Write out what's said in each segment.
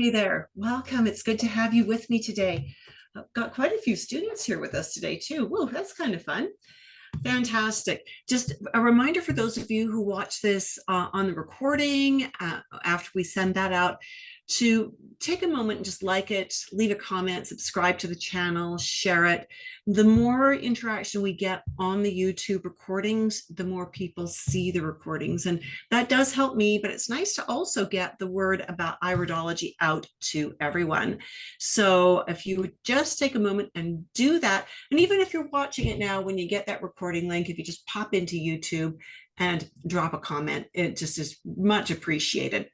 Hey there, welcome. It's good to have you with me today. I've got quite a few students here with us today too. Whoa, that's kind of fun. Fantastic. Just a reminder for those of you who watch this on the recording after we send that out to take a moment and just like it, leave a comment, subscribe to the channel, share it. The more interaction we get on the YouTube recordings, the more people see the recordings. And that does help me, but it's nice to also get the word about iridology out to everyone. So if you would just take a moment and do that, and even if you're watching it now, when you get that recording link, if you just pop into YouTube and drop a comment, it just is much appreciated.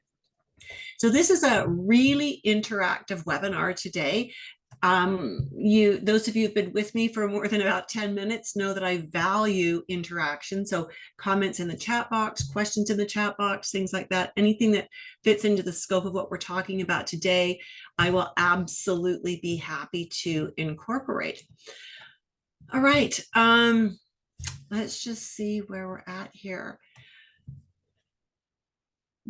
So this is a really interactive webinar today. Those of you who've been with me for more than about 10 minutes know that I value interaction. So comments in the chat box, questions in the chat box, things like that, anything that fits into the scope of what we're talking about today, I will absolutely be happy to incorporate. All right, let's just see where we're at here.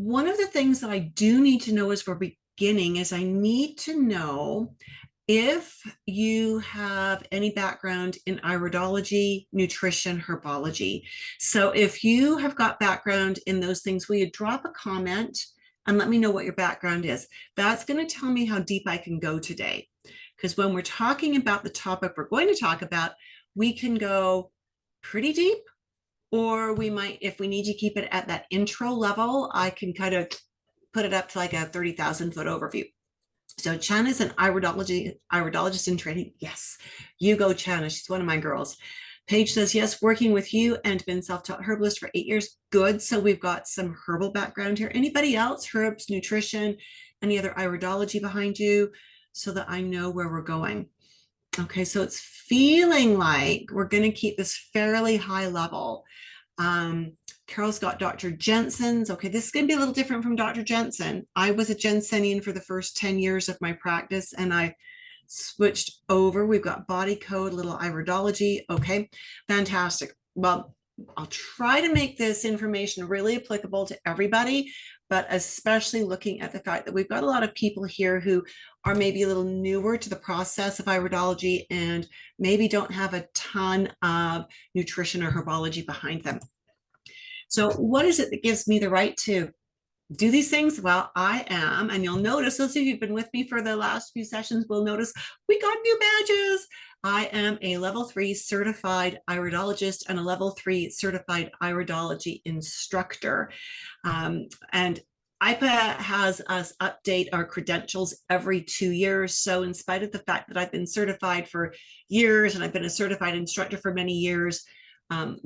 One of the things that I do need to know as we're beginning is I need to know if you have any background in iridology, nutrition, herbology. So if you have got background in those things, will you drop a comment and let me know what your background is? That's going to tell me how deep I can go today. Because when we're talking about the topic we're going to talk about, we can go pretty deep, or we might, if we need to keep it at that intro level, I can kind of put it up to like a 30,000 foot overview. So Chana is an iridologist in training. Yes, you go, Chana. She's one of my girls. Paige says, yes, working with you and been self-taught herbalist for 8 years. Good. So we've got some herbal background here. Anybody else? Herbs, nutrition, any other iridology behind you, so that I know where we're going. Okay, so it's feeling like we're going to keep this fairly high level. Carol's got Dr. Jensen's. Okay, this is going to be a little different from Dr. Jensen. I was a Jensenian for the first 10 years of my practice, and I switched over. We've got body code, little iridology. Okay, fantastic. Well, I'll try to make this information really applicable to everybody, but especially looking at the fact that we've got a lot of people here who are maybe a little newer to the process of iridology and maybe don't have a ton of nutrition or herbology behind them. So what is it that gives me the right to do these things? Well, I am, and you'll notice, those of you who've been with me for the last few sessions will notice we got new badges. I am a level 3 certified iridologist and a level 3 certified iridology instructor. And IPA has us update our credentials every 2 years. So in spite of the fact that I've been certified for years and I've been a certified instructor for many years,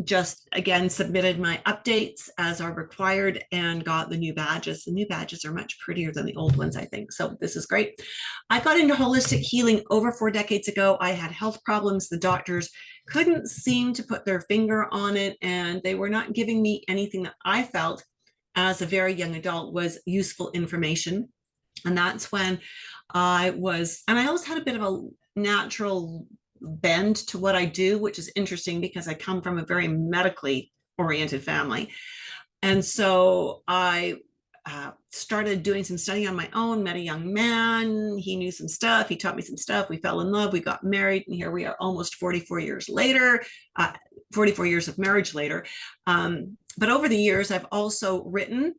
just again submitted my updates as are required and got the new badges. The new badges are much prettier than the old ones, I think. So this is great. I got into holistic healing over 4 decades ago. I had health problems. The doctors couldn't seem to put their finger on it, and they were not giving me anything that I felt as a very young adult was useful information. And that's when I always had a bit of a natural bend to what I do, which is interesting because I come from a very medically oriented family. And so I started doing some studying on my own, met a young man. He knew some stuff. He taught me some stuff. We fell in love. We got married. And here we are almost 44 years later, 44 years of marriage later. But over the years, I've also written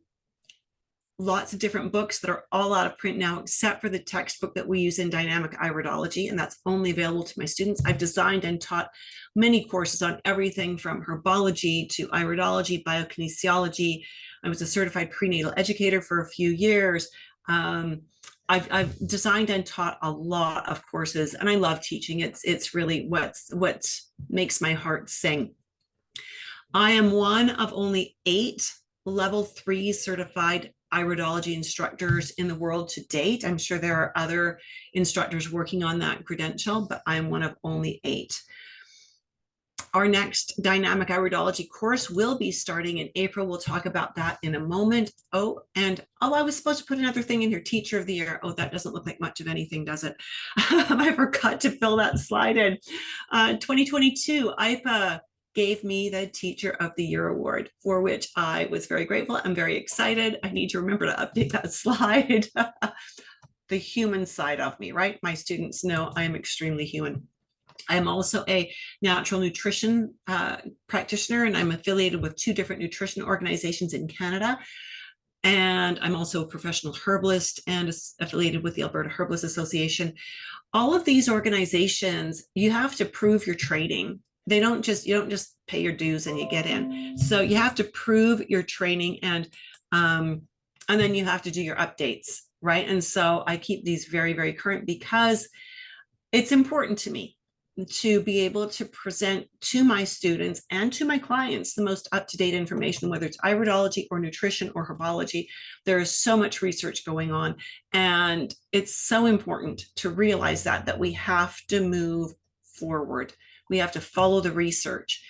lots of different books that are all out of print now, except for the textbook that we use in dynamic iridology, and that's only available to my students. I've designed and taught many courses on everything from herbology to iridology, biokinesiology. I was a certified prenatal educator for a few years. I've designed and taught a lot of courses, and I love teaching. It's really what makes my heart sing. I am one of only 8 level 3 certified iridology instructors in the world to date. I'm sure there are other instructors working on that credential, but I'm one of only 8. Our next dynamic iridology course will be starting in April. We'll talk about that in a moment. I was supposed to put another thing in here, teacher of the year. Oh, that doesn't look like much of anything, does it? I forgot to fill that slide in. 2022, IPA gave me the Teacher of the Year award, for which I was very grateful. I'm very excited. I need to remember to update that slide. the human side of me, right? My students know I am extremely human. I am also a natural nutrition practitioner, and I'm affiliated with 2 different nutrition organizations in Canada. And I'm also a professional herbalist and affiliated with the Alberta Herbalist Association. All of these organizations, you have to prove your training. You don't just pay your dues and you get in. So you have to prove your training, and then you have to do your updates, right? And so I keep these very, very current because it's important to me to be able to present to my students and to my clients the most up-to-date information, whether it's iridology or nutrition or herbology. There is so much research going on, and it's so important to realize that we have to move forward. We have to follow the research.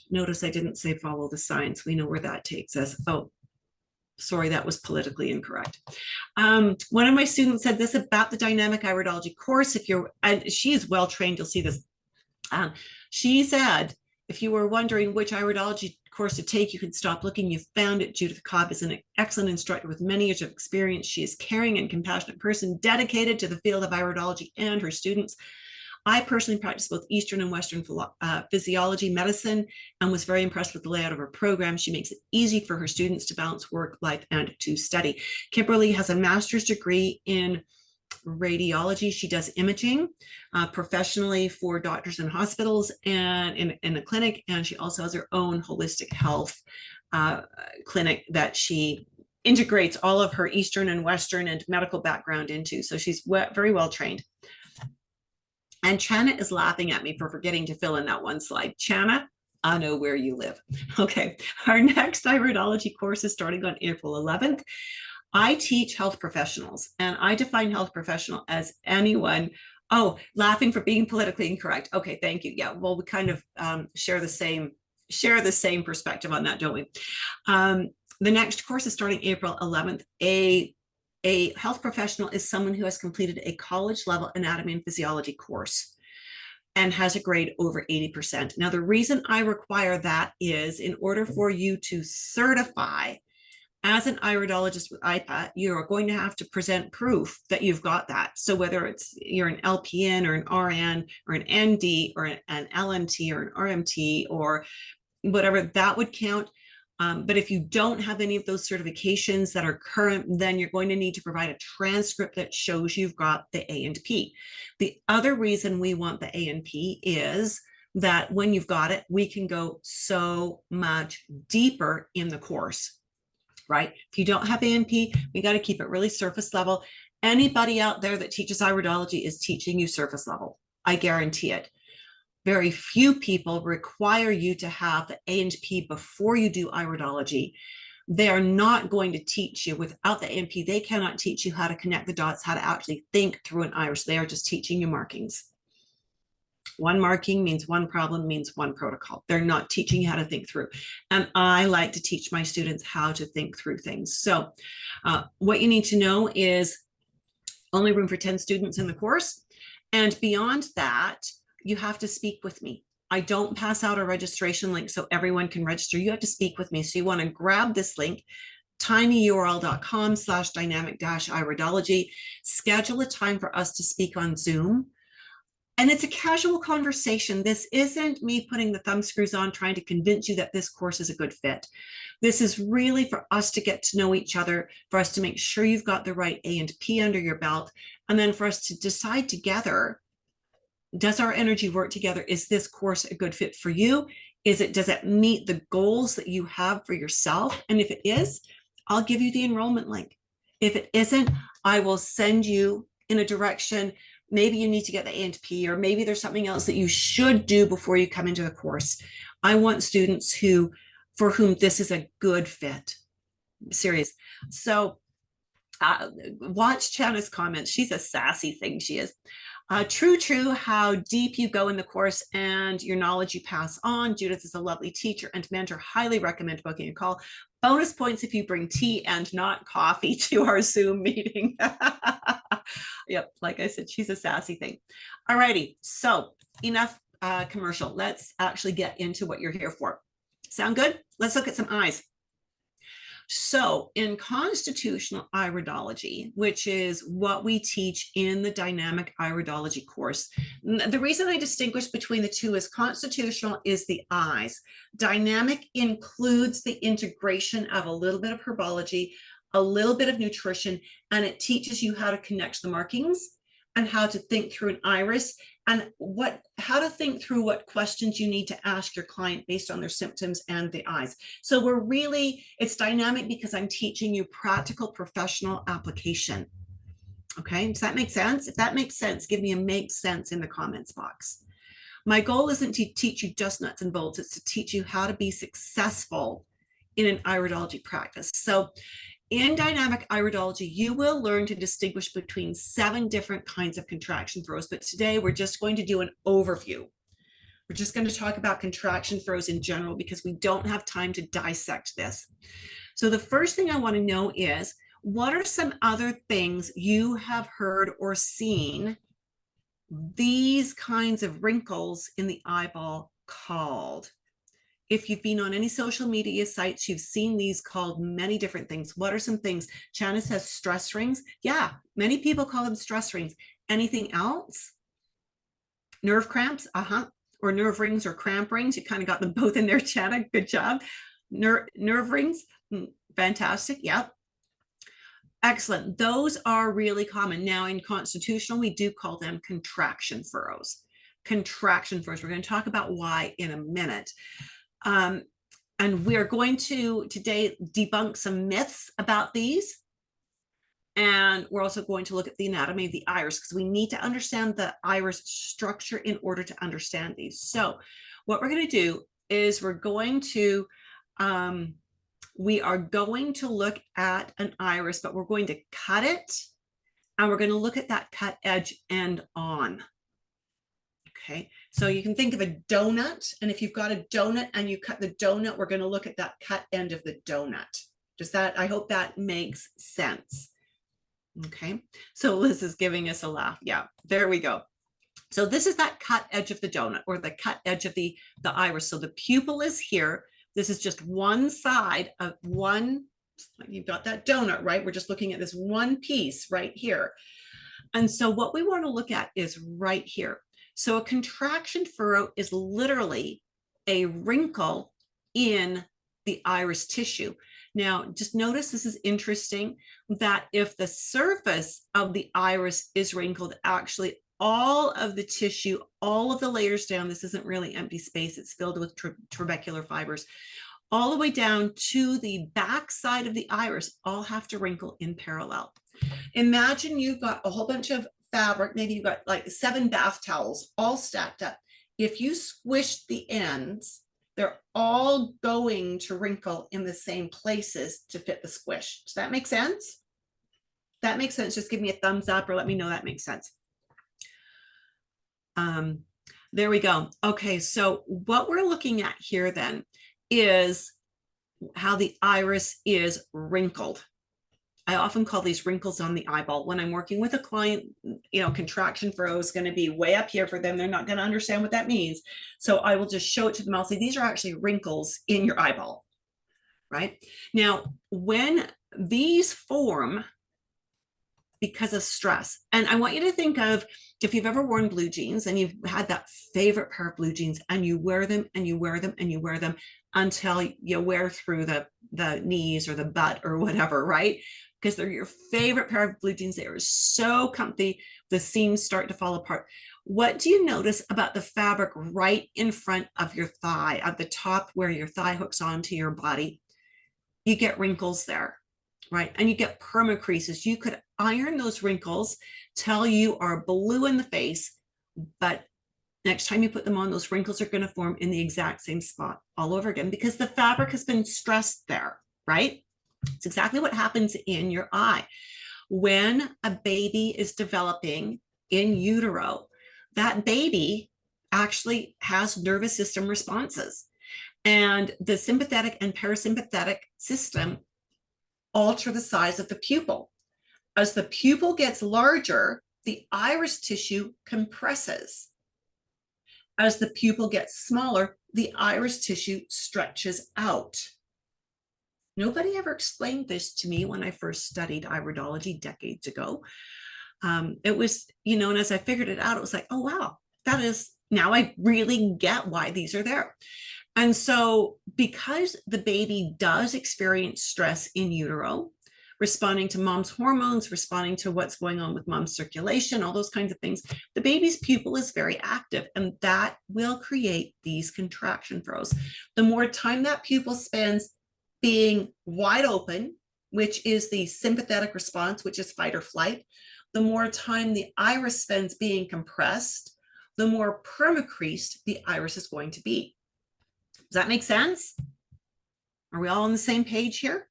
Notice I didn't say follow the science. We know where that takes us. Oh, sorry, that was politically incorrect. One of my students said this about the dynamic iridology course. And she is well trained, you'll see this. She said, if you were wondering which iridology course to take, you can stop looking. You've found it. Judith Cobb is an excellent instructor with many years of experience. She is a caring and compassionate person dedicated to the field of iridology and her students. I personally practice both Eastern and Western physiology medicine and was very impressed with the layout of her program. She makes it easy for her students to balance work, life, and to study. Kimberly has a master's degree in radiology. She does imaging professionally for doctors and hospitals and in a clinic. And she also has her own holistic health clinic that she integrates all of her Eastern and Western and medical background into. So she's very well trained. And Chana is laughing at me for forgetting to fill in that one slide. Chana, I know where you live. Okay, our next iridology course is starting on April 11th. I teach health professionals, and I define health professional as anyone. Oh, laughing for being politically incorrect. Okay, thank you. Yeah, well, we kind of share the same perspective on that, don't we? The next course is starting April 11th. A health professional is someone who has completed a college level anatomy and physiology course and has a grade over 80%. Now, the reason I require that is in order for you to certify as an iridologist with IPA, you are going to have to present proof that you've got that. So whether it's you're an LPN or an RN or an ND or an LMT or an RMT or whatever, that would count. But if you don't have any of those certifications that are current, then you're going to need to provide a transcript that shows you've got the A and P. The other reason we want the A and P is that when you've got it, we can go so much deeper in the course, right? If you don't have A and P, we got to keep it really surface level. Anybody out there that teaches iridology is teaching you surface level. I guarantee it. Very few people require you to have the A and P before you do iridology. They are not going to teach you without the A and P. They cannot teach you how to connect the dots, how to actually think through an iris. They are just teaching you markings. One marking means one problem, means one protocol. They're not teaching you how to think through. And I like to teach my students how to think through things. So what you need to know is only room for 10 students in the course. And beyond that, you have to speak with me. I don't pass out a registration link so everyone can register. You have to speak with me. So you want to grab this link, tinyurl.com/dynamic-iridology, schedule a time for us to speak on Zoom. And it's a casual conversation. This isn't me putting the thumb screws on trying to convince you that this course is a good fit. This is really for us to get to know each other, for us to make sure you've got the right A and P under your belt, and then for us to decide together, does our energy work together? Is this course a good fit for you? Does it meet the goals that you have for yourself? And if it is, I'll give you the enrollment link. If it isn't, I will send you in a direction. Maybe you need to get the A and P, or maybe there's something else that you should do before you come into the course. I want students for whom this is a good fit. I'm serious. So watch Chana's comments. She's a sassy thing, she is. True, how deep you go in the course and your knowledge you pass on. Judith is a lovely teacher and mentor. Highly recommend booking a call. Bonus points if you bring tea and not coffee to our Zoom meeting. Yep, like I said, she's a sassy thing. All righty, so enough commercial. Let's actually get into what you're here for. Sound good? Let's look at some eyes. So in constitutional iridology, which is what we teach in the dynamic iridology course, the reason I distinguish between the two is constitutional is the eyes. Dynamic includes the integration of a little bit of herbology, a little bit of nutrition, and it teaches you how to connect the markings and how to think through an iris and how to think through what questions you need to ask your client based on their symptoms and the eyes. So it's dynamic because I'm teaching you practical professional application. Okay, does that make sense? If that makes sense, give me a makes sense in the comments box. My goal isn't to teach you just nuts and bolts, it's to teach you how to be successful in an iridology practice. So in dynamic iridology, you will learn to distinguish between 7 different kinds of contraction furrows, but today we're just going to do an overview. We're just going to talk about contraction furrows in general because we don't have time to dissect this. So the first thing I want to know is, what are some other things you have heard or seen these kinds of wrinkles in the eyeball called? If you've been on any social media sites, you've seen these called many different things. What are some things? Chana says stress rings. Yeah, many people call them stress rings. Anything else? Nerve cramps? Or nerve rings or cramp rings. You kind of got them both in there, Chana. Good job. Nerve rings. Fantastic. Yep. Excellent. Those are really common. Now in constitutional, we do call them contraction furrows. Contraction furrows. We're going to talk about why in a minute. And we're going to today debunk some myths about these. And we're also going to look at the anatomy of the iris because we need to understand the iris structure in order to understand these. So what we're going to do is we are going to look at an iris, but we're going to cut it and we're going to look at that cut edge end on. Okay, so you can think of a donut, and if you've got a donut and you cut the donut, we're going to look at that cut end of the donut. I hope that makes sense. Okay, so Liz is giving us a laugh. Yeah, there we go. So this is that cut edge of the donut, or the cut edge of the iris. So the pupil is here. This is just one side of one. You've got that donut, right? We're just looking at this one piece right here. And so what we want to look at is right here. So a contraction furrow is literally a wrinkle in the iris tissue. Now, just notice, this is interesting, that if the surface of the iris is wrinkled, actually all of the tissue, all of the layers down, this isn't really empty space, it's filled with trabecular fibers, all the way down to the back side of the iris, all have to wrinkle in parallel. Imagine you've got a whole bunch of fabric, maybe you've got like 7 bath towels all stacked up. If you squish the ends, they're all going to wrinkle in the same places to fit the squish. Does that make sense? That makes sense. Just give me a thumbs up or let me know that makes sense. There we go. Okay, so what we're looking at here then is how the iris is wrinkled. I often call these wrinkles on the eyeball. When I'm working with a client, contraction furrow is going to be way up here for them. They're not going to understand what that means. So I will just show it to them. I'll say, these are actually wrinkles in your eyeball, right? Now, when these form because of stress, and I want you to think of, if you've ever worn blue jeans and you've had that favorite pair of blue jeans and you wear them and you wear them and you wear them until you wear through the knees or the butt or whatever, right? Because they're your favorite pair of blue jeans. They are so comfy. The seams start to fall apart. What do you notice about the fabric right in front of your thigh, at the top where your thigh hooks onto your body? You get wrinkles there, right? And you get perma creases. You could iron those wrinkles till you are blue in the face, but next time you put them on, those wrinkles are going to form in the exact same spot all over again because the fabric has been stressed there, right? It's exactly what happens in your eye. When a baby is developing in utero, that baby actually has nervous system responses. And the sympathetic and parasympathetic system alter the size of the pupil. As the pupil gets larger, the iris tissue compresses. As the pupil gets smaller, the iris tissue stretches out. Nobody ever explained this to me when I first studied iridology decades ago. It was, and as I figured it out, it was like, oh, wow, that is, now I really get why these are there. And so, because the baby does experience stress in utero, responding to mom's hormones, responding to what's going on with mom's circulation, all those kinds of things, the baby's pupil is very active, and that will create these contraction furrows. The more time that pupil spends being wide open, which is the sympathetic response, which is fight or flight, the more time the iris spends being compressed, the more permacreased the iris is going to be. Does that make sense? Are we all on the same page here?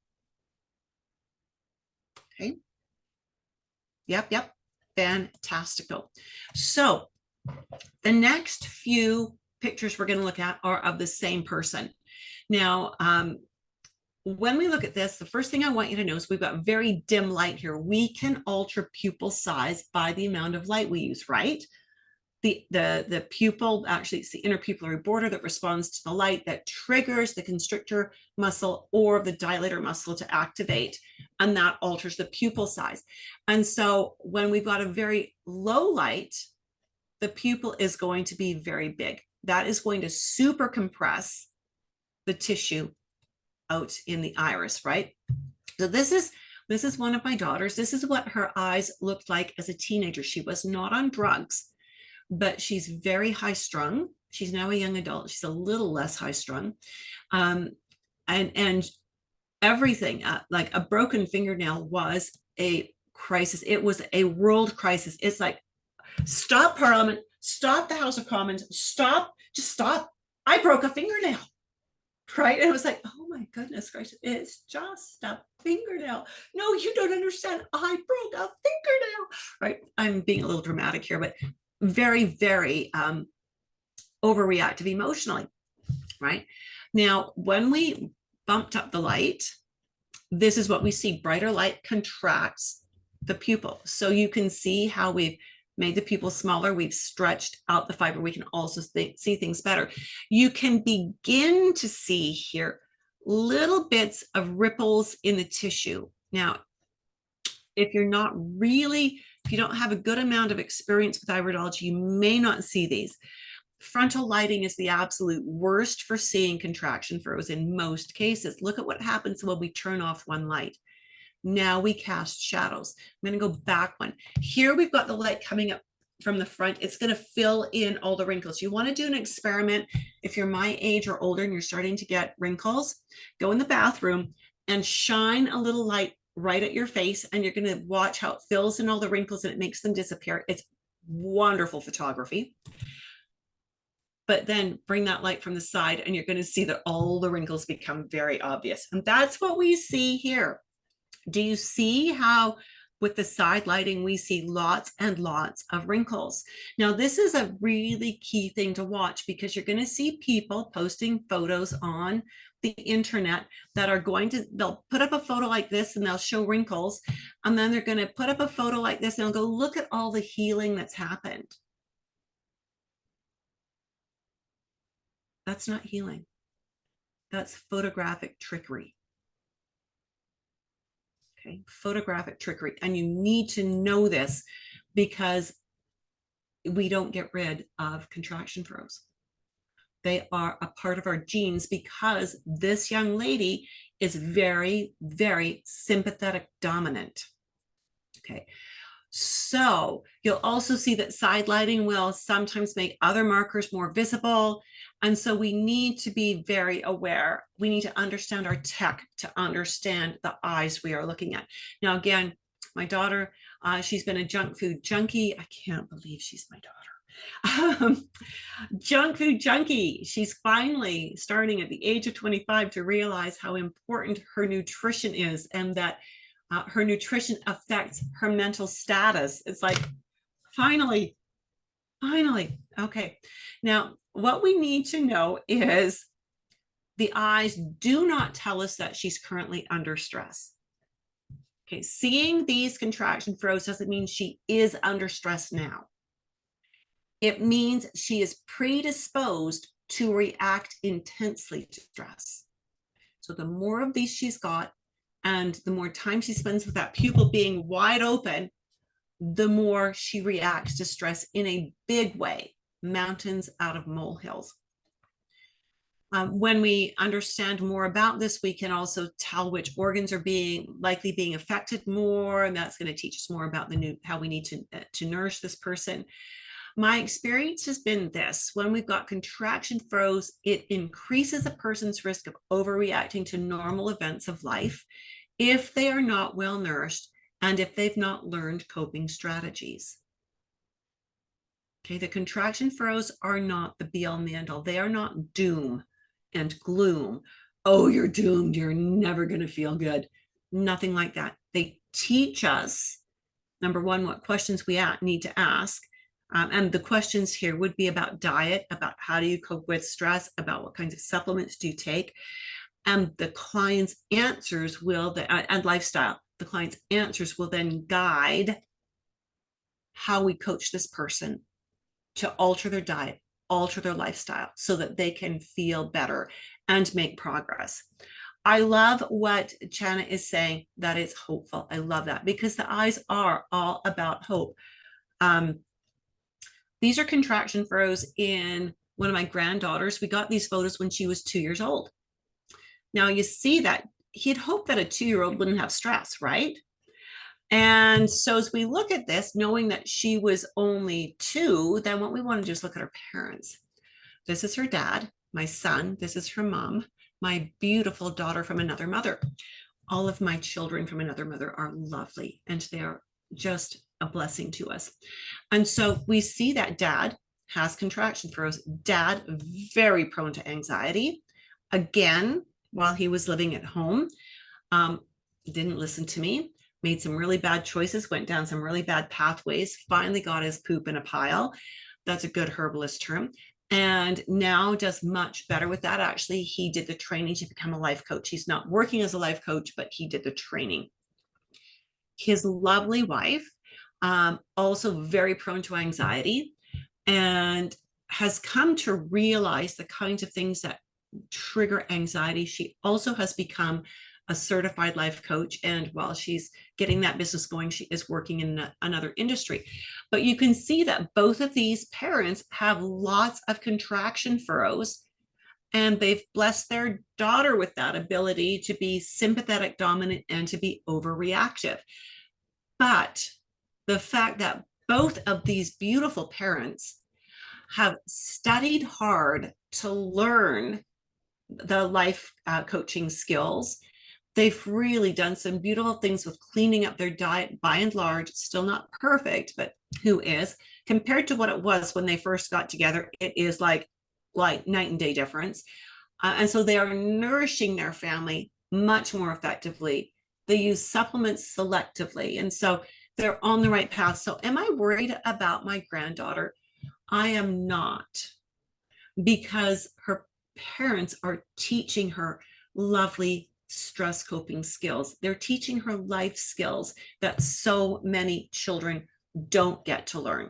Okay. Yep. Fantastical. So the next few pictures we're going to look at are of the same person. Now, when we look at this, the first thing I want you to know is we've got very dim light here. We can alter pupil size by the amount of light we use, right? The pupil, actually it's the interpupillary border that responds to the light that triggers the constrictor muscle or the dilator muscle to activate, and that alters the pupil size. And so when we've got a very low light, the pupil is going to be very big. That is going to super compress the tissue out in the iris, right? So this is one of my daughters. This is what her eyes looked like as a teenager. She was not on drugs, but she's very high strung. She's now a young adult. She's a little less high strung. And everything, like a broken fingernail was a crisis. It was a world crisis. It's like, stop Parliament, stop the House of Commons, stop, just stop. I broke a fingernail, right? And it was like, oh my goodness gracious, it's just a fingernail. No, you don't understand. I broke a fingernail, right? I'm being a little dramatic here, but very, very overreactive emotionally, right? Now, when we bumped up the light, this is what we see. Brighter light contracts the pupil. So you can see how we've made the pupil smaller. We've stretched out the fiber. We can also see things better. You can begin to see here little bits of ripples in the tissue. Now, if you don't have a good amount of experience with iridology, you may not see these. Frontal lighting is the absolute worst for seeing contraction furrows in most cases. Look at what happens when we turn off one light. Now we cast shadows. I'm going to go back one. Here we've got the light coming up from the front. It's going to fill in all the wrinkles. You want to do an experiment. If you're my age or older and you're starting to get wrinkles, go in the bathroom and shine a little light right at your face, and you're going to watch how it fills in all the wrinkles and it makes them disappear. It's wonderful photography. But then bring that light from the side and you're going to see that all the wrinkles become very obvious. And that's what we see here. Do you see how with the side lighting, we see lots and lots of wrinkles? Now, this is a really key thing to watch, because you're going to see people posting photos on the internet that are they'll put up a photo like this and they'll show wrinkles. And then they're going to put up a photo like this and they'll go, look at all the healing that's happened. That's not healing. That's photographic trickery. Okay, photographic trickery. And you need to know this, because we don't get rid of contraction furrows. They are a part of our genes, because this young lady is very, very sympathetic dominant. Okay, so you'll also see that side lighting will sometimes make other markers more visible. And so we need to be very aware. We need to understand our tech to understand the eyes we are looking at. Now, again, my daughter, she's been a junk food junkie. I can't believe she's my daughter. Junk food junkie. She's finally starting at the age of 25 to realize how important her nutrition is, and that her nutrition affects her mental status. It's like, finally. Okay. Now, what we need to know is the eyes do not tell us that she's currently under stress. Okay. Seeing these contraction furrows doesn't mean she is under stress now. It means she is predisposed to react intensely to stress. So the more of these she's got, and the more time she spends with that pupil being wide open, the more she reacts to stress in a big way, mountains out of molehills. When we understand more about this, we can also tell which organs are likely being affected more, and that's going to teach us more about how we need to nourish this person. My experience has been this: when we've got contraction furrows, it increases a person's risk of overreacting to normal events of life if they are not well nourished and if they've not learned coping strategies. Okay, the contraction furrows are not the be all and the end all. They are not doom and gloom. Oh, you're doomed. You're never going to feel good. Nothing like that. They teach us, number one, what questions we need to ask. And the questions here would be about diet, about how do you cope with stress, about what kinds of supplements do you take. And the client's answers and lifestyle, the client's answers will then guide how we coach this person to alter their diet, alter their lifestyle so that they can feel better and make progress. I love what Chana is saying, that it's hopeful. I love that because the eyes are all about hope. These are contraction furrows in one of my granddaughters. We got these photos when she was 2 years old. Now you see that he'd hoped that a 2-year-old wouldn't have stress, right? And so as we look at this, knowing that she was only 2, then what we want to do is look at her parents. This is her dad, my son. This is her mom, my beautiful daughter from another mother. All of my children from another mother are lovely, and they are just a blessing to us. And so we see that dad has contraction furrows. Dad, very prone to anxiety. Again, while he was living at home, didn't listen to me, made some really bad choices, went down some really bad pathways, finally got his poop in a pile. That's a good herbalist term. And now does much better with that. Actually, he did the training to become a life coach. He's not working as a life coach, but he did the training. His lovely wife, also very prone to anxiety, and has come to realize the kinds of things that trigger anxiety. She also has become a certified life coach, and while she's getting that business going, she is working in another industry. But you can see that both of these parents have lots of contraction furrows, and they've blessed their daughter with that ability to be sympathetic dominant and to be overreactive. But the fact that both of these beautiful parents have studied hard to learn the life coaching skills, they've really done some beautiful things with cleaning up their diet. By and large, still not perfect, but who is, compared to what it was when they first got together, it is like night and day difference. And so they are nourishing their family much more effectively. They use supplements selectively, and so they're on the right path. So am I worried about my granddaughter? I am not, because her parents are teaching her lovely stress coping skills. They're teaching her life skills that so many children don't get to learn.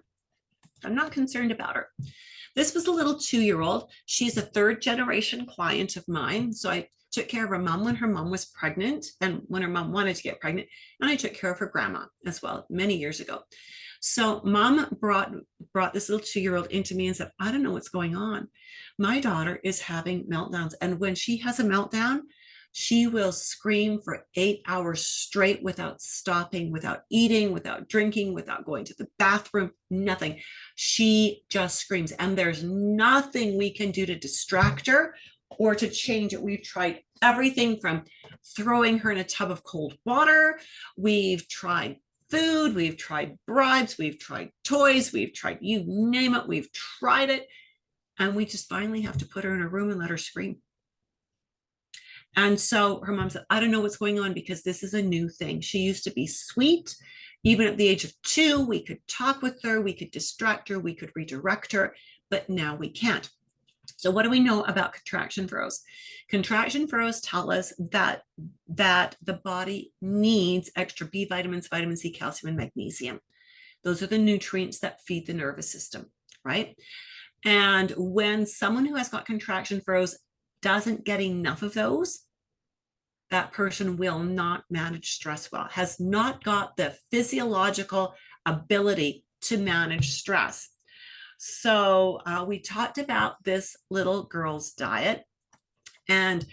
I'm not concerned about her. This was a little 2-year-old. She's a 3rd-generation client of mine. So I took care of her mom when her mom was pregnant and when her mom wanted to get pregnant. And I took care of her grandma as well many years ago. So mom brought this little 2-year-old into me and said, I don't know what's going on. My daughter is having meltdowns. And when she has a meltdown, she will scream for 8 hours straight without stopping, without eating, without drinking, without going to the bathroom, nothing. She just screams. And there's nothing we can do to distract her or to change it. We've tried everything from throwing her in a tub of cold water. We've tried food. We've tried bribes. We've tried toys. We've tried, you name it. We've tried it. And we just finally have to put her in a room and let her scream. And so her mom said, I don't know what's going on because this is a new thing. She used to be sweet. Even at the age of 2, we could talk with her, we could distract her, we could redirect her, but now we can't. So what do we know about contraction furrows? Contraction furrows tell us that the body needs extra B vitamins, vitamin C, calcium, and magnesium. Those are the nutrients that feed the nervous system, right? And when someone who has got contraction furrows doesn't get enough of those, that person will not manage stress well, has not got the physiological ability to manage stress. So we talked about this little girl's diet, and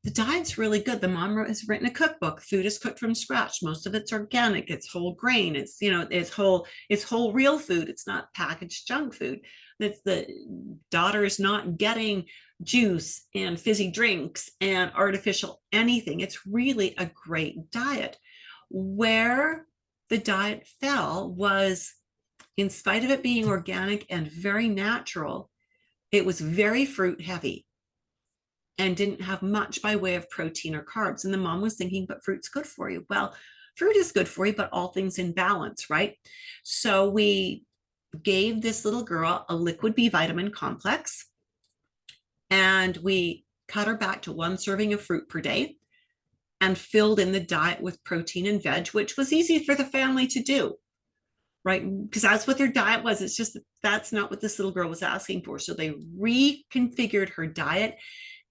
the diet's really good. The mom has written a cookbook. Food is cooked from scratch. Most of it's organic. It's whole grain. It's, you know, it's whole real food. It's not packaged junk food. It's the daughter is not getting juice and fizzy drinks and artificial anything. It's really a great diet. Where the diet fell was, in spite of it being organic and very natural, it was very fruit heavy and didn't have much by way of protein or carbs. And the mom was thinking, but fruit's good for you. Well, fruit is good for you, but all things in balance, right? So we gave this little girl a liquid B vitamin complex, and we cut her back to 1 serving of fruit per day and filled in the diet with protein and veg, which was easy for the family to do, right? Because that's what their diet was. It's just that's not what this little girl was asking for. So they reconfigured her diet.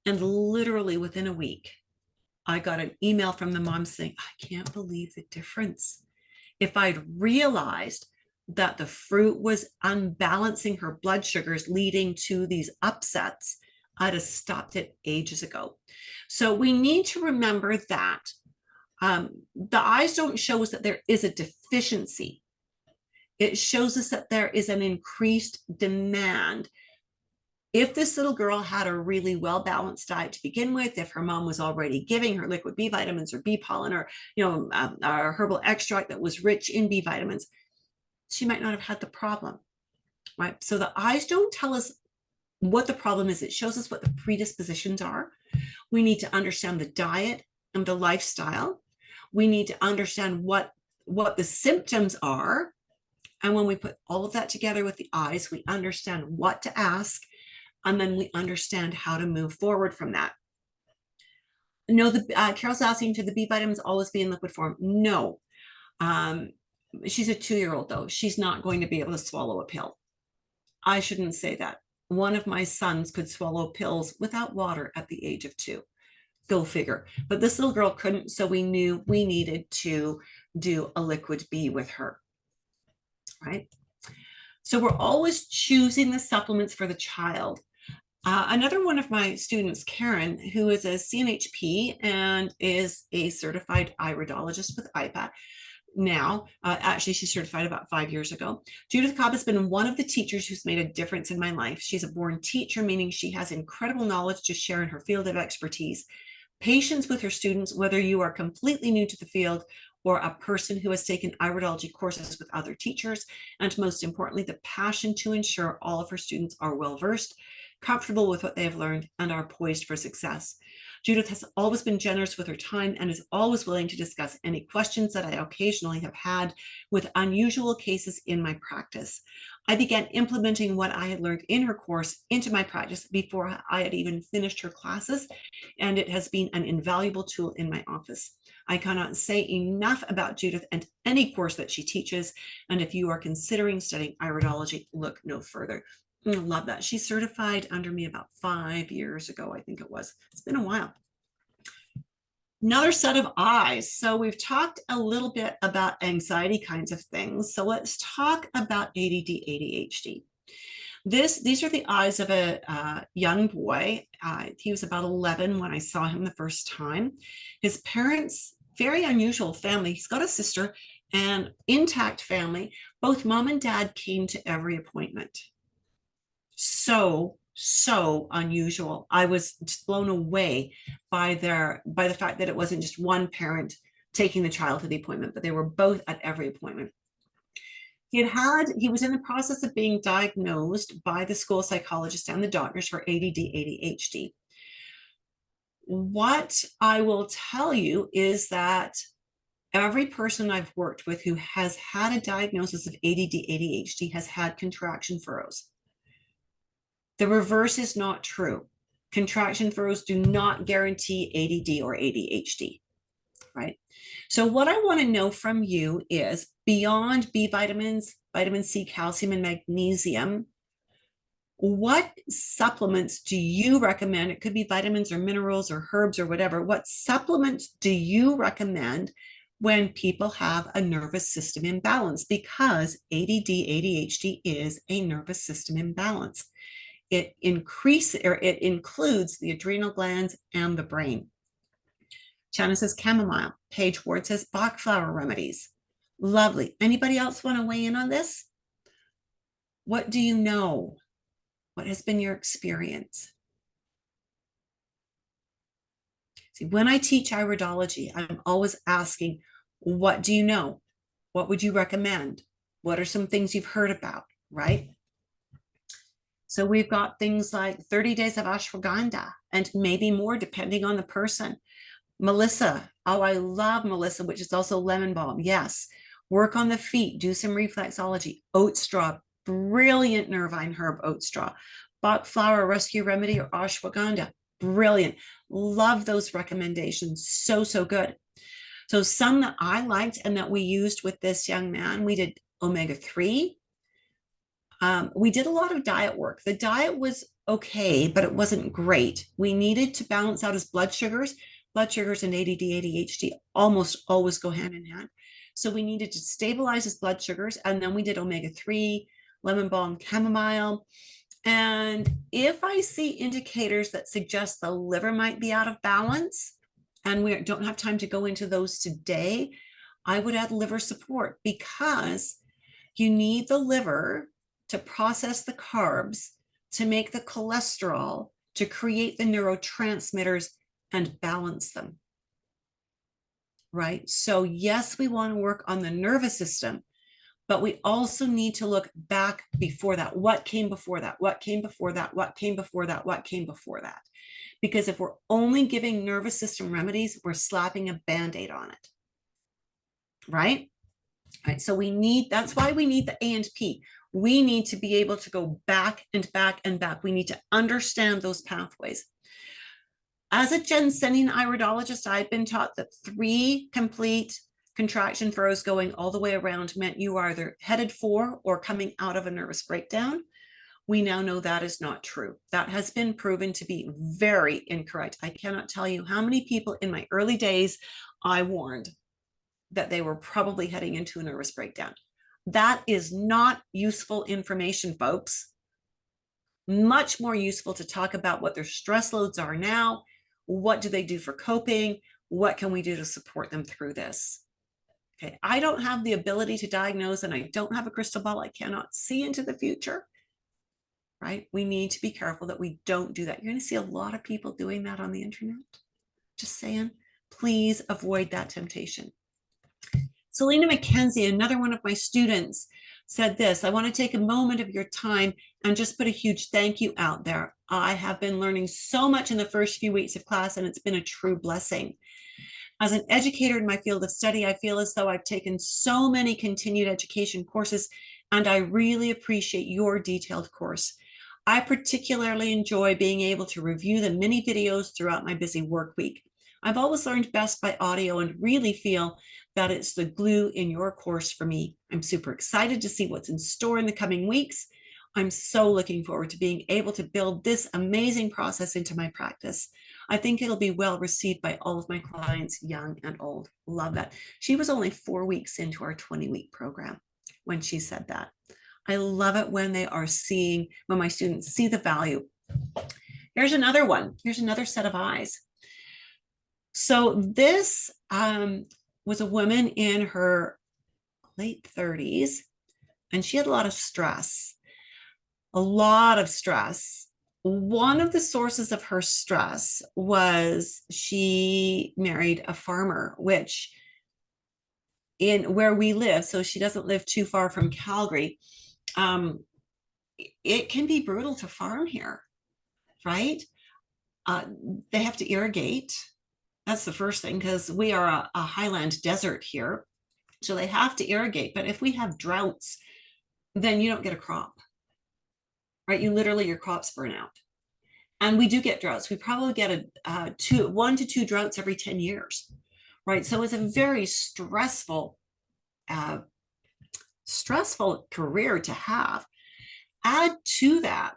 And literally within a week, I got an email from the mom saying, I can't believe the difference. If I'd realized that the fruit was unbalancing her blood sugars, leading to these upsets, I'd have stopped it ages ago. So we need to remember that the eyes don't show us that there is a deficiency. It shows us that there is an increased demand. If this little girl had a really well-balanced diet to begin with, if her mom was already giving her liquid B vitamins or B pollen, or a herbal extract that was rich in B vitamins, she might not have had the problem, right? So the eyes don't tell us what the problem is. It shows us what the predispositions are. We need to understand the diet and the lifestyle. We need to understand what the symptoms are. And when we put all of that together with the eyes, we understand what to ask, and then we understand how to move forward from that. No, Carol's asking, should the B vitamins always be in liquid form? No. She's a 2-year-old though. She's not going to be able to swallow a pill. I shouldn't say that. One of my sons could swallow pills without water at the age of 2. Go figure. But this little girl couldn't, so we knew we needed to do a liquid B with her, right? So we're always choosing the supplements for the child. Another one of my students, Karen, who is a CNHP and is a certified iridologist with IPA now. Actually, she certified about 5 years ago. Judith Cobb has been one of the teachers who's made a difference in my life. She's a born teacher, meaning she has incredible knowledge to share in her field of expertise. Patience with her students, whether you are completely new to the field or a person who has taken iridology courses with other teachers, and most importantly, the passion to ensure all of her students are well-versed, comfortable with what they have learned, and are poised for success. Judith has always been generous with her time and is always willing to discuss any questions that I occasionally have had with unusual cases in my practice. I began implementing what I had learned in her course into my practice before I had even finished her classes, and it has been an invaluable tool in my office. I cannot say enough about Judith and any course that she teaches, and if you are considering studying iridology, look no further. I love that. She certified under me about 5 years ago, I think it was. It's been a while. Another set of eyes. So we've talked a little bit about anxiety kinds of things. So let's talk about ADD, ADHD. These are the eyes of a young boy. He was about 11 when I saw him the first time. His parents, very unusual family. He's got a sister and intact family. Both mom and dad came to every appointment. So unusual. I was just blown away by the fact that it wasn't just one parent taking the child to the appointment, but they were both at every appointment. He was in the process of being diagnosed by the school psychologist and the doctors for ADD, ADHD. What I will tell you is that every person I've worked with who has had a diagnosis of ADD, ADHD has had contraction furrows. The reverse is not true. Contraction furrows do not guarantee ADD or ADHD, right? So what I want to know from you is, beyond B vitamins, vitamin C, calcium, and magnesium, What supplements do you recommend? It could be vitamins or minerals or herbs or whatever. What supplements do you recommend when people have a nervous system imbalance? Because ADD, ADHD is a nervous system imbalance. It includes the adrenal glands and the brain. Shannon says chamomile. Paige Ward says Bach flower remedies. Lovely. Anybody else want to weigh in on this? What do you know? What has been your experience? See, when I teach iridology, I'm always asking, what do you know? What would you recommend? What are some things you've heard about, right? So we've got things like 30 days of ashwagandha and maybe more depending on the person. Melissa, oh, I love Melissa, which is also lemon balm. Yes. Work on the feet, do some reflexology. Oat straw, brilliant nervine herb oat straw. Bach flower rescue remedy or ashwagandha, brilliant. Love those recommendations. So, so good. So some that I liked and that we used with this young man, we did omega-3. We did a lot of diet work. The diet was okay, but it wasn't great. We needed to balance out his blood sugars. Blood sugars and ADD, ADHD almost always go hand in hand. So we needed to stabilize his blood sugars. And then we did omega-3, lemon balm, chamomile. And if I see indicators that suggest the liver might be out of balance, and we don't have time to go into those today, I would add liver support because you need the liver to process the carbs, to make the cholesterol, to create the neurotransmitters and balance them. Right? So yes, we want to work on the nervous system, but we also need to look back before that. What came before that? What came before that? What came before that? What came before that? Because if we're only giving nervous system remedies, we're slapping a Band-Aid on it. Right? Right. So that's why we need the A&P. We need to be able to go back and back and back. We need to understand those pathways. As a Jensening iridologist, I've been taught that 3 complete contraction furrows going all the way around meant you are either headed for or coming out of a nervous breakdown. We now know that is not true. That has been proven to be very incorrect. I cannot tell you how many people in my early days I warned that they were probably heading into a nervous breakdown. That is not useful information, folks. Much more useful to talk about what their stress loads are now. What do they do for coping? What can we do to support them through this? Okay, I don't have the ability to diagnose and I don't have a crystal ball. I cannot see into the future, right? We need to be careful that we don't do that. You're going to see a lot of people doing that on the internet. Just saying, please avoid that temptation. Selena McKenzie, another one of my students, said this: I want to take a moment of your time and just put a huge thank you out there. I have been learning so much in the first few weeks of class, and it's been a true blessing. As an educator in my field of study, I feel as though I've taken so many continued education courses, and I really appreciate your detailed course. I particularly enjoy being able to review the mini videos throughout my busy work week. I've always learned best by audio and really feel that it's the glue in your course for me. I'm super excited to see what's in store in the coming weeks. I'm so looking forward to being able to build this amazing process into my practice. I think it'll be well received by all of my clients, young and old. Love that. She was only 4 weeks into our 20-week program when she said that. I love it when when my students see the value. Here's another one. Here's another set of eyes. So this was a woman in her late 30s, and she had a lot of stress. One of the sources of her stress was she married a farmer, which in where we live, so she doesn't live too far from Calgary, it can be brutal to farm here, right? They have to irrigate. That's the first thing, because we are a highland desert here. So they have to irrigate. But if we have droughts, then you don't get a crop, right? Your crops burn out. And we do get droughts. We probably get 1 to 2 droughts every 10 years, right? So it's a very stressful career to have. Add to that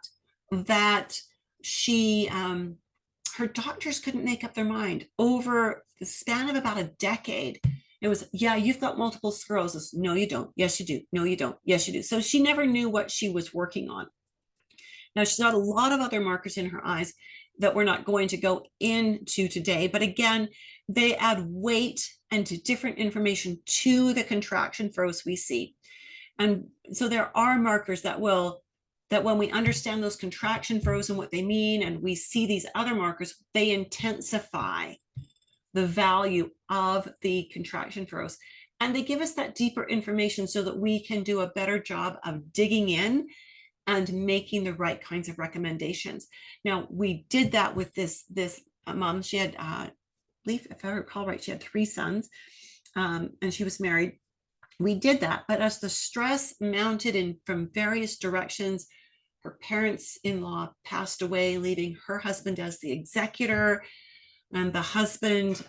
that she, her doctors couldn't make up their mind over the span of about a decade. It was, yeah, you've got multiple sclerosis. No, you don't. Yes, you do. No, you don't. Yes, you do. So she never knew what she was working on. Now, she's got a lot of other markers in her eyes that we're not going to go into today. But again, they add weight and to different information to the contraction furrows we see. And so there are markers that will, that when we understand those contraction furrows and what they mean, and we see these other markers, they intensify the value of the contraction furrows. And they give us that deeper information so that we can do a better job of digging in and making the right kinds of recommendations. Now, we did that with this mom. She had, I believe, if I recall right, she had 3 sons, and she was married. We did that, but as the stress mounted in from various directions, her parents-in-law passed away, leaving her husband as the executor, and the husband,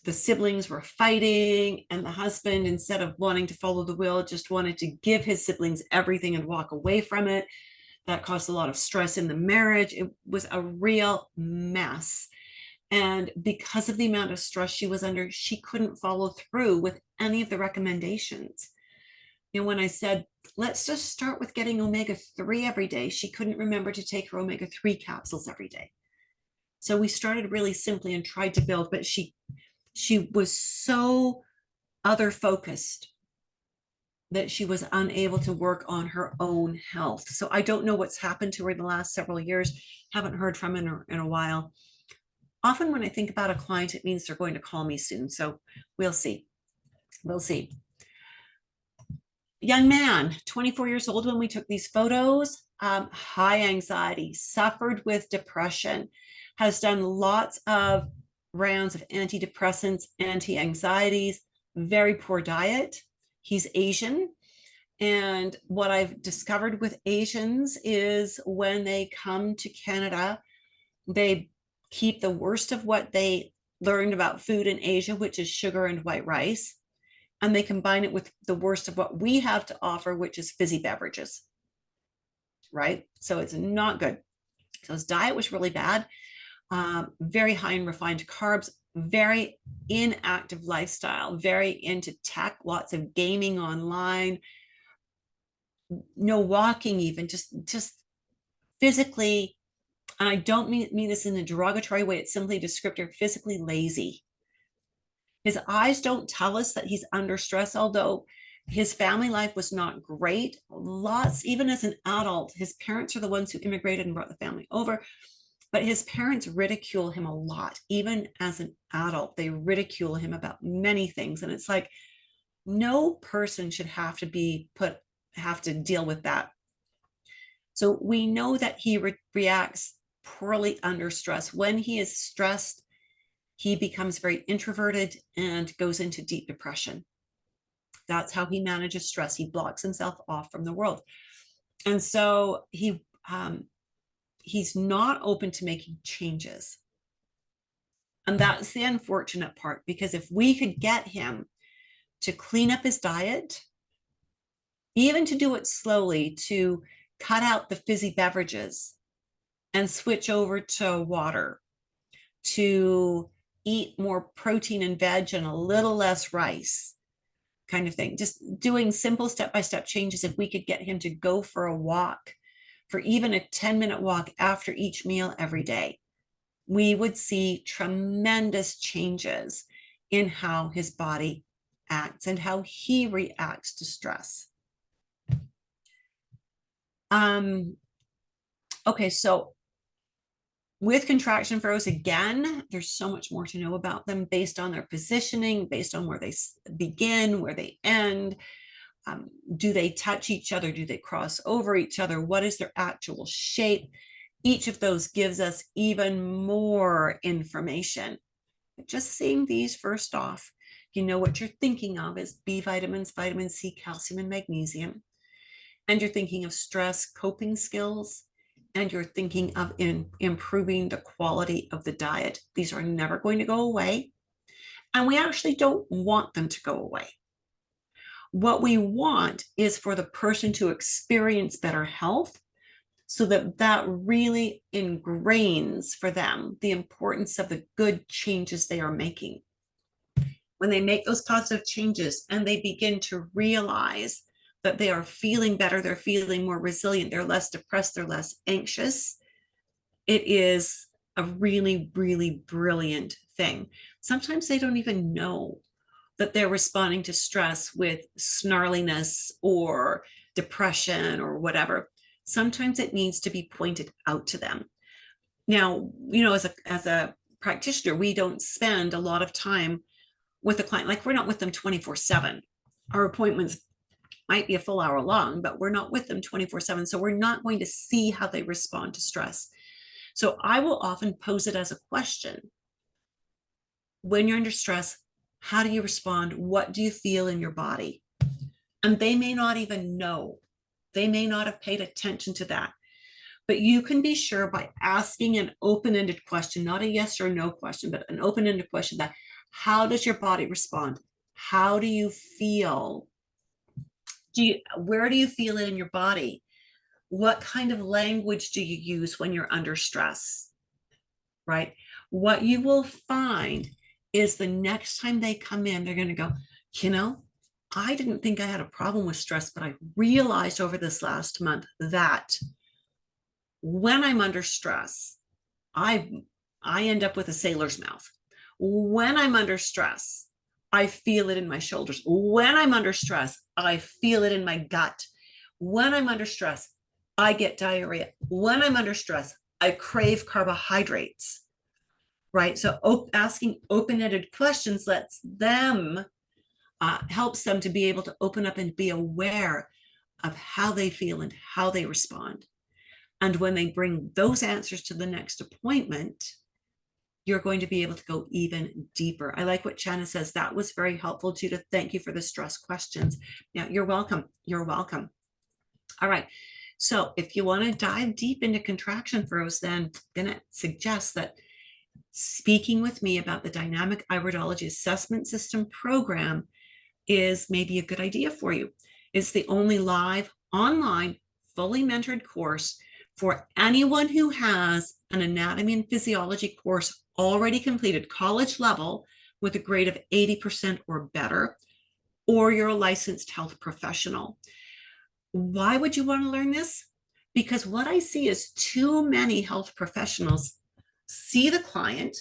the siblings were fighting, and the husband, instead of wanting to follow the will, just wanted to give his siblings everything and walk away from it. That caused a lot of stress in the marriage. It was a real mess. And because of the amount of stress she was under, she couldn't follow through with any of the recommendations. You know, when I said, let's just start with getting omega-3 every day, she couldn't remember to take her omega-3 capsules every day. So we started really simply and tried to build, but she was so other focused that she was unable to work on her own health. So I don't know what's happened to her in the last several years. Haven't heard from her in a while. Often when I think about a client, it means they're going to call me soon. So we'll see. We'll see. Young man, 24 years old when we took these photos, high anxiety, suffered with depression, has done lots of rounds of antidepressants, anti-anxieties, very poor diet. He's Asian. And what I've discovered with Asians is when they come to Canada, they keep the worst of what they learned about food in Asia, which is sugar and white rice, and they combine it with the worst of what we have to offer, which is fizzy beverages, right? So it's not good. So his diet was really bad, very high in refined carbs, very inactive lifestyle, very into tech, lots of gaming online, no walking even, just physically, and I don't mean this in a derogatory way, it's simply descriptive, physically lazy. His eyes don't tell us that he's under stress, although his family life was not great. Lots, even as an adult, his parents are the ones who immigrated and brought the family over, but his parents ridicule him a lot. Even as an adult, they ridicule him about many things. And it's like, no person should have to deal with that. So we know that he reacts poorly under stress. When he is stressed, he becomes very introverted and goes into deep depression. That's how he manages stress. He blocks himself off from the world. And so he's not open to making changes. And that's the unfortunate part, because if we could get him to clean up his diet, even to do it slowly, to cut out the fizzy beverages and switch over to water, to eat more protein and veg and a little less rice, kind of thing. Just doing simple step-by-step changes. If we could get him to go for a walk, for even a 10-minute walk after each meal every day, we would see tremendous changes in how his body acts and how he reacts to stress. Okay, so with contraction furrows, again, there's so much more to know about them based on their positioning, based on where they begin, where they end. Do they touch each other? Do they cross over each other? What is their actual shape? Each of those gives us even more information. But just seeing these first off, you know what you're thinking of is B vitamins, vitamin C, calcium, and magnesium. And you're thinking of stress coping skills, and you're thinking of improving the quality of the diet. These are never going to go away, and we actually don't want them to go away. What we want is for the person to experience better health so that that really ingrains for them the importance of the good changes they are making. When they make those positive changes and they begin to realize that they are feeling better, they're feeling more resilient, they're less depressed, they're less anxious, it is a really, really brilliant thing. Sometimes they don't even know that they're responding to stress with snarliness or depression or whatever. Sometimes it needs to be pointed out to them. Now, as a practitioner, we don't spend a lot of time with a client. Like, we're not with them 24/7. Our appointments might be a full hour long, but we're not with them 24/7. So we're not going to see how they respond to stress. So I will often pose it as a question. When you're under stress, how do you respond? What do you feel in your body? And they may not even know. They may not have paid attention to that. But you can be sure by asking an open-ended question, not a yes or no question, but an open-ended question, that how does your body respond? How do you feel? Where do you feel it in your body? What kind of language do you use when you're under stress? Right? What you will find is the next time they come in, they're going to go, I didn't think I had a problem with stress, but I realized over this last month that when I'm under stress, I end up with a sailor's mouth. When I'm under stress, I feel it in my shoulders. When I'm under stress, I feel it in my gut. When I'm under stress, I get diarrhea. When I'm under stress, I crave carbohydrates, right? So asking open-ended questions lets them, helps them to be able to open up and be aware of how they feel and how they respond. And when they bring those answers to the next appointment, you're going to be able to go even deeper. I like what Chana says. That was very helpful, Judith. Thank you for the stress questions. Yeah, you're welcome. You're welcome. All right. So if you want to dive deep into contraction furrows, then I'm going to suggest that speaking with me about the Dynamic Iridology Assessment System program is maybe a good idea for you. It's the only live, online, fully mentored course for anyone who has an anatomy and physiology course already completed, college level, with a grade of 80% or better, or you're a licensed health professional. Why would you want to learn this? Because what I see is too many health professionals see the client,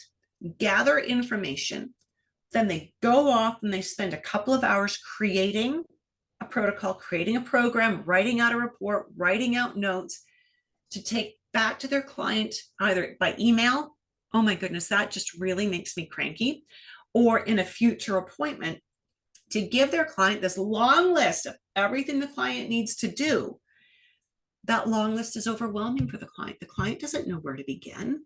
gather information, then they go off and they spend a couple of hours creating a protocol, creating a program, writing out a report, writing out notes to take back to their client, either by email. Oh my goodness, that just really makes me cranky. Or in a future appointment, to give their client this long list of everything the client needs to do. That long list is overwhelming for the client. The client doesn't know where to begin,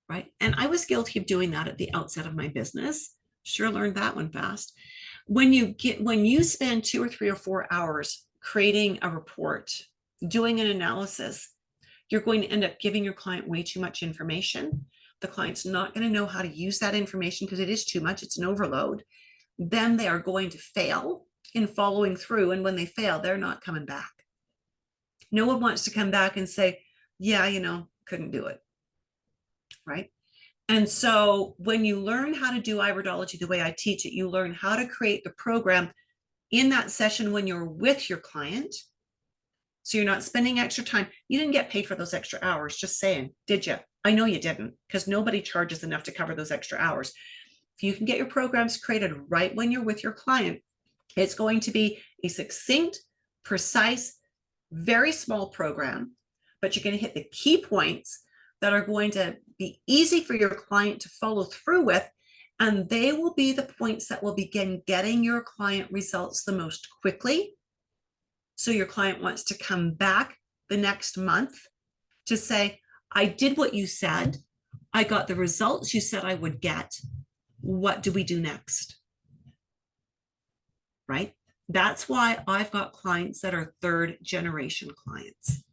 right? And I was guilty of doing that at the outset of my business. Sure learned that one fast. When you spend 2 or 3 or 4 hours creating a report, doing an analysis, you're going to end up giving your client way too much information. The client's not going to know how to use that information because it is too much. It's an overload. Then they are going to fail in following through. And when they fail, they're not coming back. No one wants to come back and say, yeah, couldn't do it. Right? And so when you learn how to do iridology the way I teach it, you learn how to create the program in that session when you're with your client. So you're not spending extra time. You didn't get paid for those extra hours. Just saying, did you? I know you didn't, because nobody charges enough to cover those extra hours. If you can get your programs created right when you're with your client, it's going to be a succinct, precise, very small program, but you're going to hit the key points that are going to be easy for your client to follow through with. And they will be the points that will begin getting your client results the most quickly. So your client wants to come back the next month to say, I did what you said. I got the results you said I would get. What do we do next? Right? That's why I've got clients that are 3rd generation clients.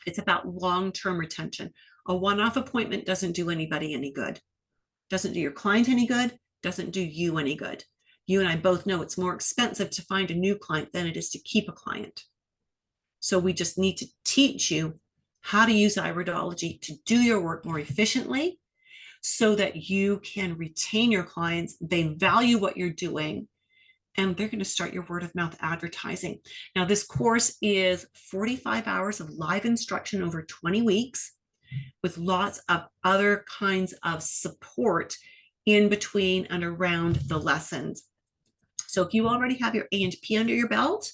It's about long-term retention. A one-off appointment doesn't do anybody any good. Doesn't do your client any good, doesn't do you any good. You and I both know it's more expensive to find a new client than it is to keep a client. So we just need to teach you how to use iridology to do your work more efficiently so that you can retain your clients. They value what you're doing, and they're going to start your word of mouth advertising. Now, this course is 45 hours of live instruction over 20 weeks with lots of other kinds of support in between and around the lessons. So if you already have your A&P under your belt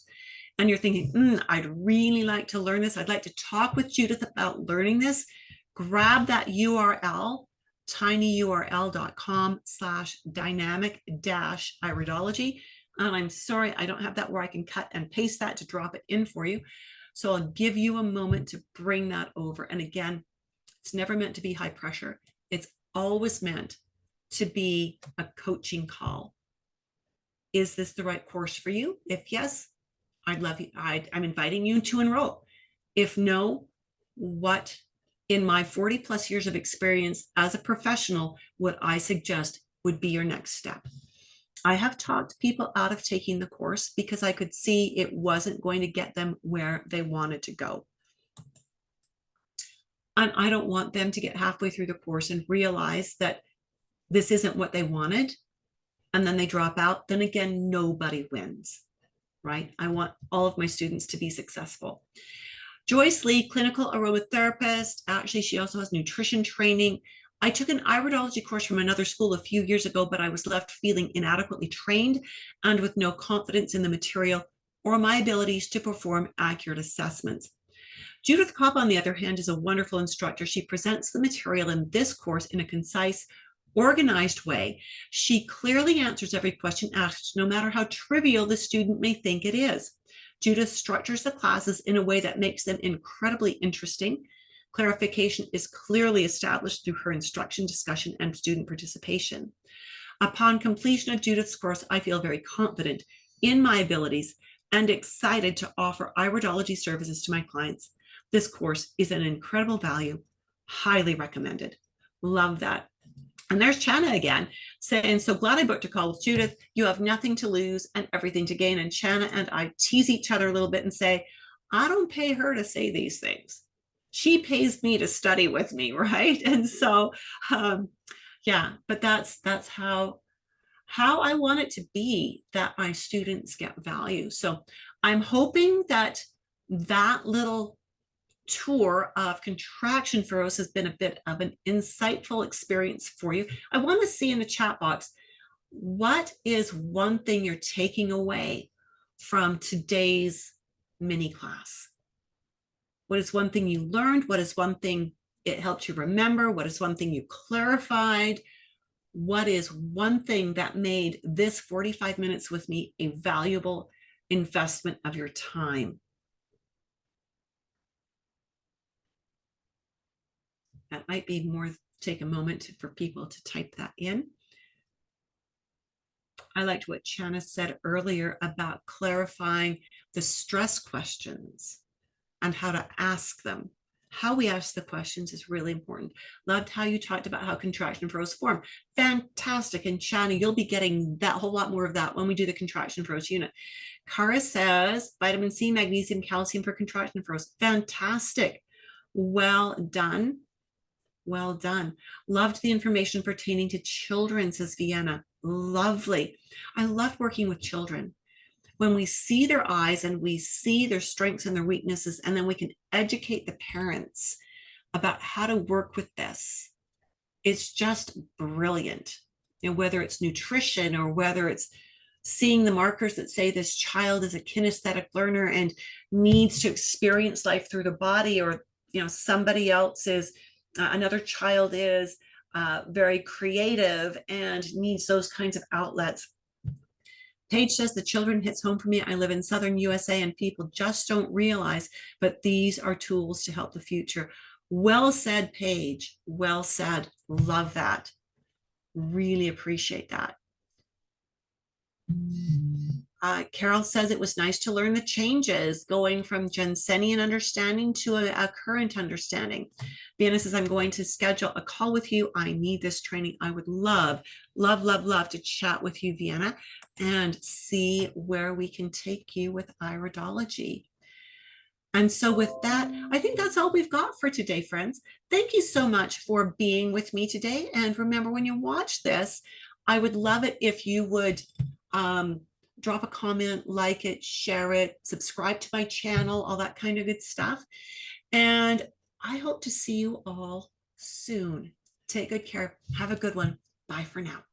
and you're thinking, I'd really like to learn this, I'd like to talk with Judith about learning this, grab that URL, tinyurl.com/dynamic-iridology. And I'm sorry, I don't have that where I can cut and paste that to drop it in for you. So I'll give you a moment to bring that over. And again, it's never meant to be high pressure. It's always meant to be a coaching call. Is this the right course for you? If yes, I'd love you. I'm inviting you to enroll. If no, what in my 40 plus years of experience as a professional would I suggest would be your next step? I have talked people out of taking the course because I could see it wasn't going to get them where they wanted to go. And I don't want them to get halfway through the course and realize that this isn't what they wanted, and then they drop out. Then again, nobody wins, right? I want all of my students to be successful. Joyce Lee, clinical aromatherapist. Actually, she also has nutrition training. I took an iridology course from another school a few years ago, but I was left feeling inadequately trained and with no confidence in the material or my abilities to perform accurate assessments. Judith Kopp, on the other hand, is a wonderful instructor. She presents the material in this course in a concise, organized way. She clearly answers every question asked, no matter how trivial the student may think it is. Judith structures the classes in a way that makes them incredibly interesting. Clarification is clearly established through her instruction, discussion, and student participation. Upon completion of Judith's course, I feel very confident in my abilities and excited to offer iridology services to my clients. This course is an incredible value, highly recommended. Love that. And there's Chana again saying, so glad I booked a call with Judith. You have nothing to lose and everything to gain. And Chana and I tease each other a little bit and say, I don't pay her to say these things. She pays me to study with me, right? And so, yeah, but that's how I want it to be, that my students get value. So I'm hoping that little tour of contraction furrows has been a bit of an insightful experience for you. I want to see in the chat box, what is one thing you're taking away from today's mini class? What is one thing you learned? What is one thing it helped you remember? What is one thing you clarified? What is one thing that made this 45 minutes with me a valuable investment of your time? That might be more, take a moment for people to type that in. I liked what Chana said earlier about clarifying the stress questions and how to ask them. How we ask the questions is really important. Loved how you talked about how contraction furrows form. Fantastic. And Chana, you'll be getting that whole lot more of that when we do the contraction furrows unit. Kara says vitamin C, magnesium, calcium for contraction furrows. Fantastic. Well done. Well done. Loved the information pertaining to children, says Vienna. Lovely. I love working with children. When we see their eyes and we see their strengths and their weaknesses, and then we can educate the parents about how to work with this. It's just brilliant. You know, whether it's nutrition or whether it's seeing the markers that say this child is a kinesthetic learner and needs to experience life through the body, or somebody else is another child is very creative and needs those kinds of outlets. Paige says the children hits home for me. I live in Southern USA and people just don't realize, but these are tools to help the future. Well said, Paige. Well said. Love that. Really appreciate that. Carol says it was nice to learn the changes going from Jensenian understanding to a current understanding. Vienna says, I'm going to schedule a call with you. I need this training. I would love, love, love, love to chat with you, Vienna, and see where we can take you with iridology. And so, with that, I think that's all we've got for today, friends. Thank you so much for being with me today. And remember, when you watch this, I would love it if you would um, drop a comment, like it, share it, subscribe to my channel, all that kind of good stuff. And I hope to see you all soon. Take good care. Have a good one. Bye for now.